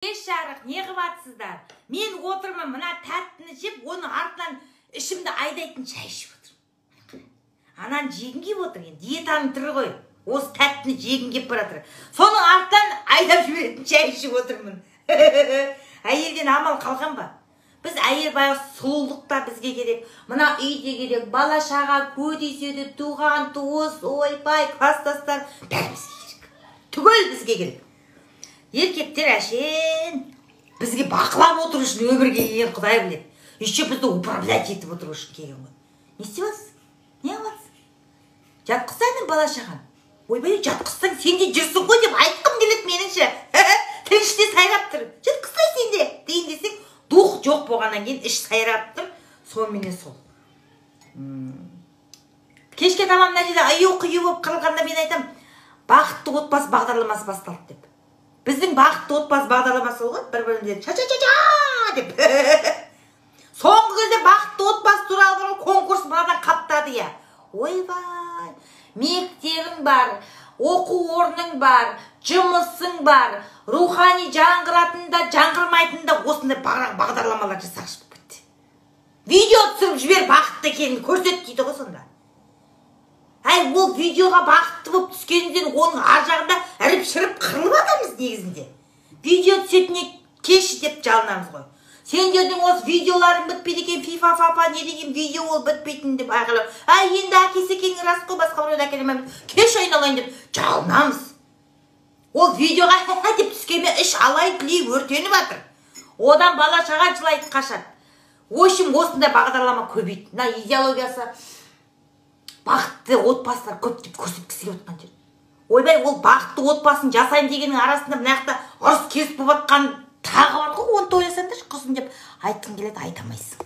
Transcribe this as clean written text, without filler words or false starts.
Кеш жарық, не қылатсыздар? Мен отырмын, мына тәттіні жеп, оның артынан ішімді айдайтын шай ішіп отыр. Анан жегін кеп отыр, диетаның түрі ғой. Осы тәттіні жегін кеп баратыр. Соның артынан айдап жіберетін шай ішіп отырмын. Әйелден амал қалған ба? Біз әйел бай сұлулықта бізге керек. Мына үйде керек, бала шаға, көдеседі, туған, туыс, ойбай, кластастар, бәрі бізге керек. Түгел бізге керек. Еркектер әшен бізге бақылап отыру үшін өмірге келген Құдай біледі. Еще бізді управлять етіп отыру үшін келген ғой. Не істеватсыз? Не қыласыз? Жатқызсайдың бала шаған. Ойбай, жатқызсаң сен де жүрсің ғой деп айтқым келеді меніңше. Тіл іште сайрап тұр. Жатқызсай сен де дейін десең, дух жоқ болғаннан кейін іш сайрап тұр. Сонымен сол. Кешке тамам мына жерде аю-қию болып қырылғанда мен айтам, бақытты отбасы бағдарламасы басталды деп. Біздің бақытты отбасы бағдарламасы ғой, бір-бірімізден ча-ча-ча-ча деп. Соңғы кезде бақытты отбасы туралы бір конкурс мынадан қаптады я. Ойбай, мектебің бар, оқу орның бар, жұмысың бар, рухани жаңғыратында, жаңғырмайтында осындай бағдарламалар жасақшы болып кетті. Видео түсіріп жібер, бақытты екенін көрсет дейді ғой сонда. Әй, ол видеоға бақытты болып түскенізден оның ар жағында іріп-шіріп қырылып атамыз негізінде. Видео түсетіне кеші деп жалынамыз ғой. Сендердің осы видеоларың бітпейді екен, фифа-фафа не деген видео ол бітпейтін деп айғайлап. Әй, енді әкесі екенің рас қой, басқа біреуді әкелемем, кеш айналайын деп жалынамыз. Ол видеоға деп түскеме іш алай тілей өртеніп жатыр. Одан бала шаға жылайды қашады. Общем, осындай бағдарлама көбейді. Мына идеологиясы бақытты отбасылар көп деп көрсеткісі келіп отқан жер. Ойбай, ол бақытты отбасын жасайын дегеннің арасында мына жақта ұрыс керіс болып жатқан тағы бар ғой, оны тойласаңдаршы қызым деп айтқың келеді, айтамайсың.